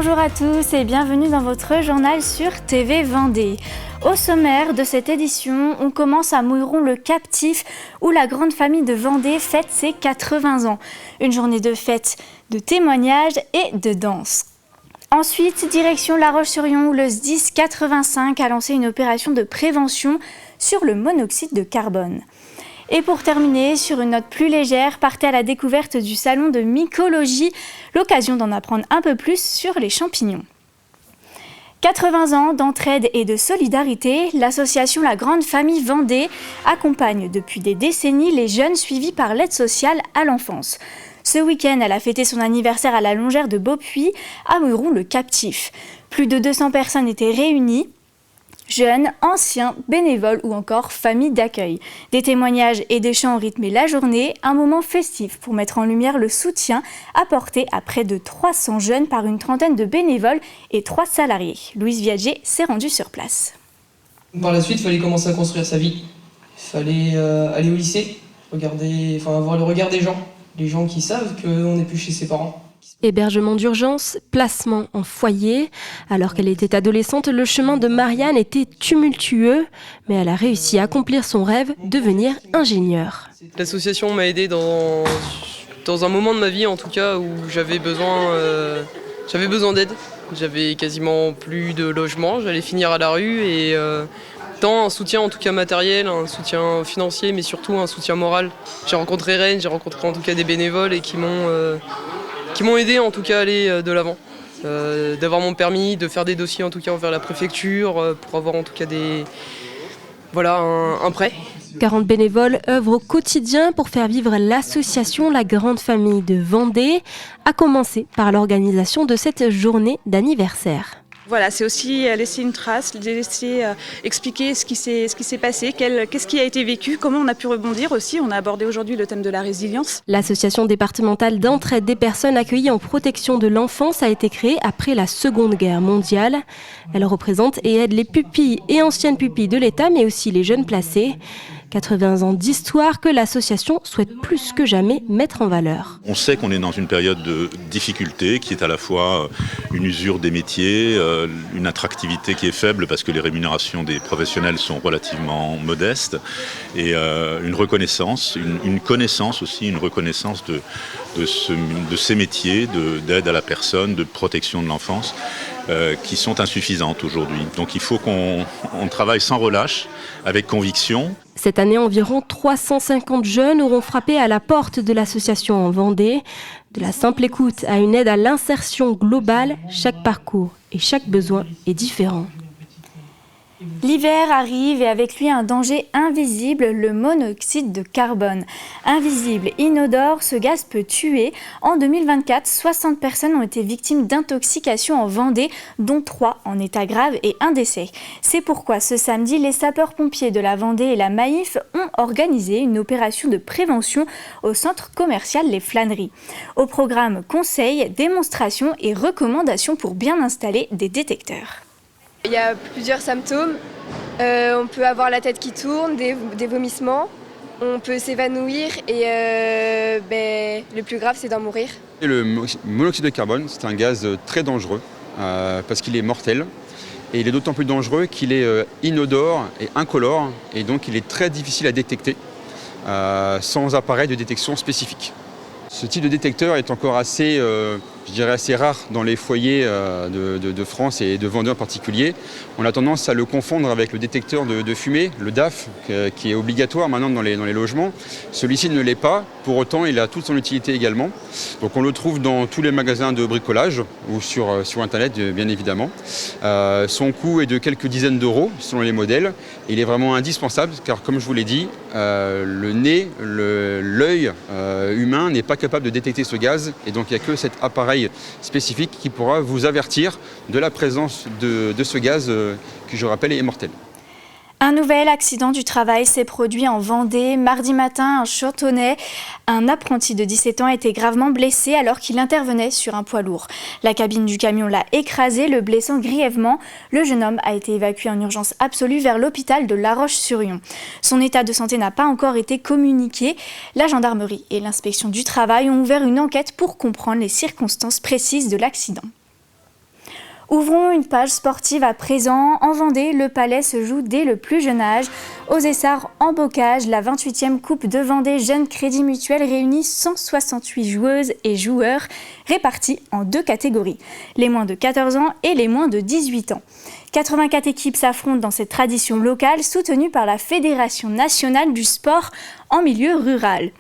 Bonjour à tous et bienvenue dans votre journal sur TV Vendée. Au sommaire de cette édition, on commence à Mouilleron-le-Captif où la grande famille de Vendée fête ses 80 ans. Une journée de fête, de témoignages et de danse. Ensuite, direction La Roche-sur-Yon où le SDIS 85 a lancé une opération de prévention sur le monoxyde de carbone. Et pour terminer, sur une note plus légère, partez à la découverte du salon de mycologie, l'occasion d'en apprendre un peu plus sur les champignons. 80 ans d'entraide et de solidarité, l'association La Grande Famille Vendée accompagne depuis des décennies les jeunes suivis par l'aide sociale à l'enfance. Ce week-end, elle a fêté son anniversaire à la Longère de Beaupuy, à Mouilleron-le-Captif. Plus de 200 personnes étaient réunies. Jeunes, anciens, bénévoles ou encore familles d'accueil. Des témoignages et des chants ont rythmé la journée, un moment festif pour mettre en lumière le soutien apporté à près de 300 jeunes par une trentaine de bénévoles et 3 salariés. Louise Viager s'est rendue sur place. Par la suite, il fallait commencer à construire sa vie. Il fallait aller au lycée, avoir le regard des gens qui savent qu'on n'est plus chez ses parents. Hébergement d'urgence, placement en foyer. Alors qu'elle était adolescente, le chemin de Marianne était tumultueux, mais elle a réussi à accomplir son rêve, devenir ingénieure. L'association m'a aidé dans un moment de ma vie, en tout cas, où j'avais besoin d'aide. J'avais quasiment plus de logement, j'allais finir à la rue et tant un soutien en tout cas matériel, un soutien financier, mais surtout un soutien moral. J'ai rencontré Rennes, j'ai rencontré en tout cas des bénévoles et qui m'ont aidé en tout cas à aller de l'avant. D'avoir mon permis, de faire des dossiers en tout cas envers la préfecture, pour avoir en tout cas un prêt. 40 bénévoles œuvrent au quotidien pour faire vivre l'association La Grande Famille de Vendée, à commencer par l'organisation de cette journée d'anniversaire. Voilà, c'est aussi laisser une trace, laisser expliquer ce qui s'est passé, qu'est-ce qui a été vécu, comment on a pu rebondir aussi. On a abordé aujourd'hui le thème de la résilience. L'association départementale d'entraide des personnes accueillies en protection de l'enfance a été créée après la Seconde Guerre mondiale. Elle représente et aide les pupilles et anciennes pupilles de l'État, mais aussi les jeunes placés. 80 ans d'histoire que l'association souhaite plus que jamais mettre en valeur. On sait qu'on est dans une période de difficulté qui est à la fois une usure des métiers, une attractivité qui est faible parce que les rémunérations des professionnels sont relativement modestes et une reconnaissance, une connaissance aussi, une reconnaissance de ces métiers d'aide à la personne, de protection de l'enfance qui sont insuffisantes aujourd'hui. Donc il faut qu'on travaille sans relâche, avec conviction. Cette année, environ 350 jeunes auront frappé à la porte de l'association en Vendée. De la simple écoute à une aide à l'insertion globale, chaque parcours et chaque besoin est différent. L'hiver arrive et avec lui un danger invisible, le monoxyde de carbone. Invisible, inodore, ce gaz peut tuer. En 2024, 60 personnes ont été victimes d'intoxication en Vendée, dont 3 en état grave et un décès. C'est pourquoi ce samedi, les sapeurs-pompiers de la Vendée et la Maïf ont organisé une opération de prévention au centre commercial Les Flâneries. Au programme conseils, démonstrations et recommandations pour bien installer des détecteurs. Il y a plusieurs symptômes. On peut avoir la tête qui tourne, des vomissements, on peut s'évanouir et le plus grave c'est d'en mourir. Et le monoxyde de carbone, c'est un gaz très dangereux parce qu'il est mortel et il est d'autant plus dangereux qu'il est inodore et incolore et donc il est très difficile à détecter sans appareil de détection spécifique. Ce type de détecteur est encore assez rare dans les foyers de France et de Vendée en particulier. On a tendance à le confondre avec le détecteur de fumée, le DAF, qui est obligatoire maintenant dans les logements. Celui-ci ne l'est pas, pour autant il a toute son utilité également. Donc on le trouve dans tous les magasins de bricolage ou sur Internet bien évidemment. Son coût est de quelques dizaines d'euros selon les modèles. Il est vraiment indispensable car comme je vous l'ai dit, le nez, l'œil humain n'est pas capable de détecter ce gaz et donc il n'y a que cet appareil spécifique qui pourra vous avertir de la présence de ce gaz qui, je rappelle, est mortel. Un nouvel accident du travail s'est produit en Vendée. Mardi matin, un Chantonnais, un apprenti de 17 ans, a été gravement blessé alors qu'il intervenait sur un poids lourd. La cabine du camion l'a écrasé, le blessant grièvement. Le jeune homme a été évacué en urgence absolue vers l'hôpital de La Roche-sur-Yon. Son état de santé n'a pas encore été communiqué. La gendarmerie et l'inspection du travail ont ouvert une enquête pour comprendre les circonstances précises de l'accident. Ouvrons une page sportive à présent. En Vendée, le Palais se joue dès le plus jeune âge. Aux Essarts, en Bocage, la 28e Coupe de Vendée Jeune Crédit Mutuel réunit 168 joueuses et joueurs répartis en 2 catégories, les moins de 14 ans et les moins de 18 ans. 84 équipes s'affrontent dans cette tradition locale soutenue par la Fédération nationale du sport en milieu rural.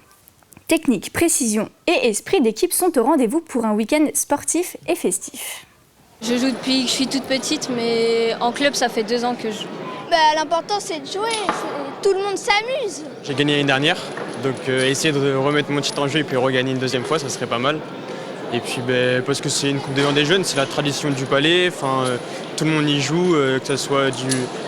Technique, précision et esprit d'équipe sont au rendez-vous pour un week-end sportif et festif. Je joue depuis que je suis toute petite, mais en club, ça fait 2 ans que je joue. L'important, c'est de jouer. Tout le monde s'amuse. J'ai gagné l'année dernière, donc essayer de remettre mon titre en jeu et puis regagner une deuxième fois, ça serait pas mal. Et puis parce que c'est une Coupe de Vendée Jeunes, c'est la tradition du Palais. Tout le monde y joue, que ce soit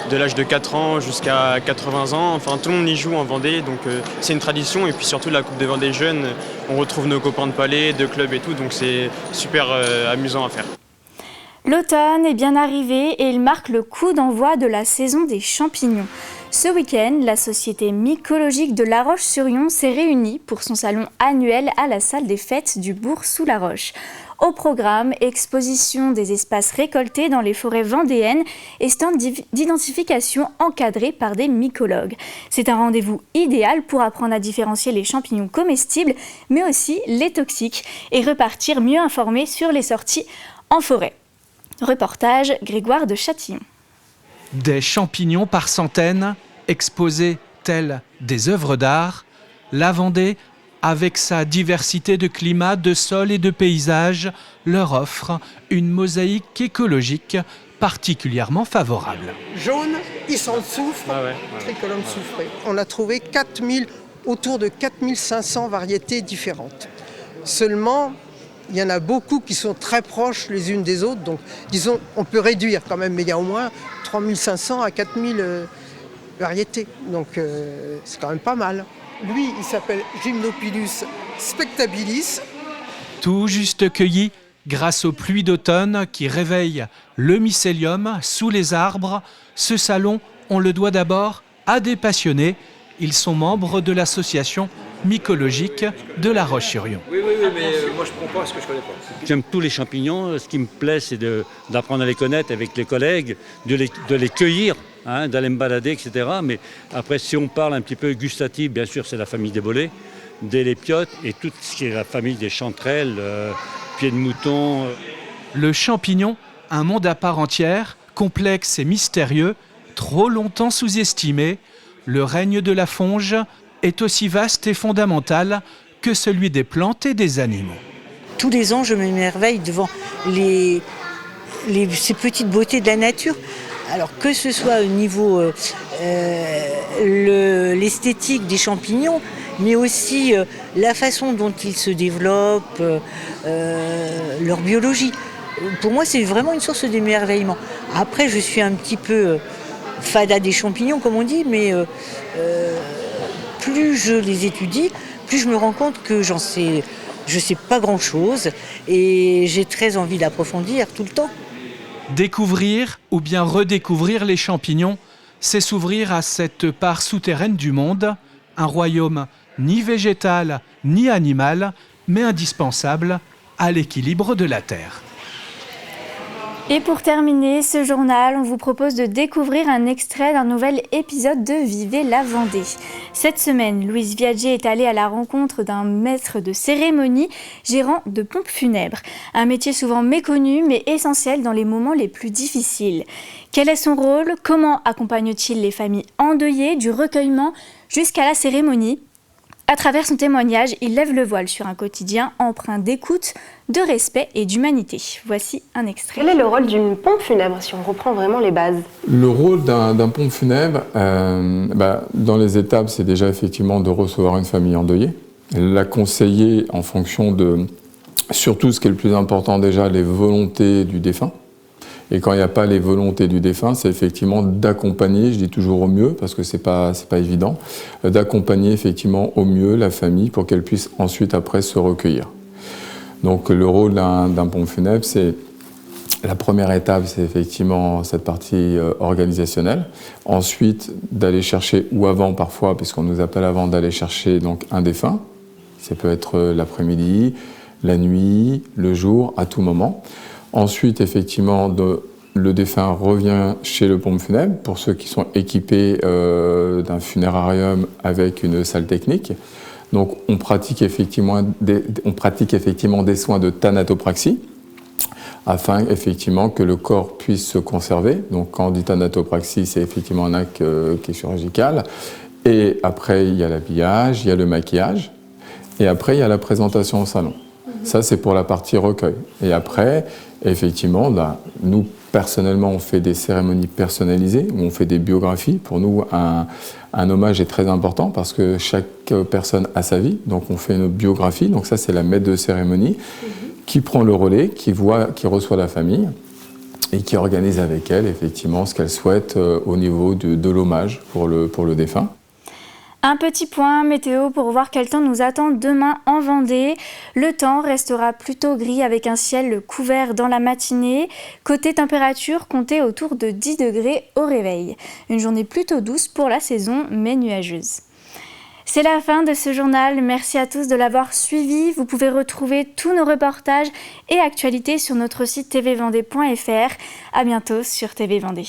de l'âge de 4 ans jusqu'à 80 ans. Tout le monde y joue en Vendée, donc c'est une tradition. Et puis surtout la Coupe de Vendée Jeunes, on retrouve nos copains de Palais, de clubs et tout, donc c'est super amusant à faire. L'automne est bien arrivé et il marque le coup d'envoi de la saison des champignons. Ce week-end, la Société mycologique de La Roche-sur-Yon s'est réunie pour son salon annuel à la salle des fêtes du Bourg-sous-la-Roche. Au programme, exposition des espaces récoltés dans les forêts vendéennes et stand d'identification encadrés par des mycologues. C'est un rendez-vous idéal pour apprendre à différencier les champignons comestibles, mais aussi les toxiques, et repartir mieux informé sur les sorties en forêt. Reportage Grégoire de Châtillon. Des champignons par centaines, exposés tels des œuvres d'art, la Vendée, avec sa diversité de climats, de sols et de paysages, leur offre une mosaïque écologique particulièrement favorable. Jaune, il sent le soufre, tricolome soufré. On a trouvé autour de 4500 variétés différentes. Seulement, il y en a beaucoup qui sont très proches les unes des autres, donc disons, on peut réduire quand même, mais il y a au moins 3500 à 4000 variétés, donc c'est quand même pas mal. Lui, il s'appelle Gymnopilus spectabilis. Tout juste cueilli grâce aux pluies d'automne qui réveillent le mycélium sous les arbres, ce salon, on le doit d'abord à des passionnés. Ils sont membres de l'association mycologique de La Roche-sur-Yon. Oui, mais moi je prends pas ce que je connais pas. J'aime tous les champignons. Ce qui me plaît, c'est d'apprendre à les connaître avec les collègues, de les cueillir, d'aller me balader, etc. Mais après, si on parle un petit peu gustatif, bien sûr, c'est la famille des bolets, des lépiotes et tout ce qui est la famille des chanterelles, pieds de mouton. Le champignon, un monde à part entière, complexe et mystérieux, trop longtemps sous-estimé. Le règne de la fonge est aussi vaste et fondamental que celui des plantes et des animaux. Tous les ans, je m'émerveille devant ces petites beautés de la nature. Alors que ce soit au niveau l'esthétique des champignons, mais aussi la façon dont ils se développent, leur biologie. Pour moi, c'est vraiment une source d'émerveillement. Après, je suis un petit peu fada des champignons, comme on dit, mais plus je les étudie, plus je me rends compte que je sais pas grand-chose et j'ai très envie d'approfondir tout le temps. Découvrir ou bien redécouvrir les champignons, c'est s'ouvrir à cette part souterraine du monde, un royaume ni végétal ni animal, mais indispensable à l'équilibre de la Terre. Et pour terminer ce journal, on vous propose de découvrir un extrait d'un nouvel épisode de Vivez la Vendée. Cette semaine, Louise Viager est allée à la rencontre d'un maître de cérémonie gérant de pompes funèbres. Un métier souvent méconnu mais essentiel dans les moments les plus difficiles. Quel est son rôle ? Comment accompagne-t-il les familles endeuillées du recueillement jusqu'à la cérémonie ? À travers son témoignage, il lève le voile sur un quotidien empreint d'écoute, de respect et d'humanité. Voici un extrait. Quel est le rôle d'une pompe funèbre, si on reprend vraiment les bases ? Le rôle d'un pompe funèbre, dans les étapes, c'est déjà effectivement de recevoir une famille endeuillée, la conseiller en fonction de, surtout ce qui est le plus important déjà, les volontés du défunt. Et quand il n'y a pas les volontés du défunt, c'est effectivement d'accompagner, je dis toujours au mieux, parce que c'est pas évident, d'accompagner effectivement au mieux la famille pour qu'elle puisse ensuite après se recueillir. Donc le rôle d'un pompe funèbre, c'est la première étape, c'est effectivement cette partie organisationnelle. Ensuite, d'aller chercher, ou avant parfois, puisqu'on nous appelle avant d'aller chercher donc un défunt. Ça peut être l'après-midi, la nuit, le jour, à tout moment. Ensuite, effectivement, le défunt revient chez le pompe funèbre pour ceux qui sont équipés d'un funérarium avec une salle technique. Donc on pratique effectivement des soins de thanatopraxie afin effectivement que le corps puisse se conserver. Donc quand on dit thanatopraxie, c'est effectivement un acte qui est chirurgical. Et après, il y a l'habillage, il y a le maquillage. Et après, il y a la présentation au salon. Ça, c'est pour la partie recueil. Et après, effectivement, nous, personnellement, on fait des cérémonies personnalisées, où on fait des biographies. Pour nous, un hommage est très important parce que chaque personne a sa vie. Donc, on fait une biographie. Donc, ça, c'est la maître de cérémonie qui prend le relais, qui reçoit la famille et qui organise avec elle, effectivement, ce qu'elle souhaite au niveau de l'hommage pour le défunt. Un petit point météo pour voir quel temps nous attend demain en Vendée. Le temps restera plutôt gris avec un ciel couvert dans la matinée. Côté température, comptez autour de 10 degrés au réveil. Une journée plutôt douce pour la saison, mais nuageuse. C'est la fin de ce journal. Merci à tous de l'avoir suivi. Vous pouvez retrouver tous nos reportages et actualités sur notre site tvvendée.fr. À bientôt sur TV Vendée.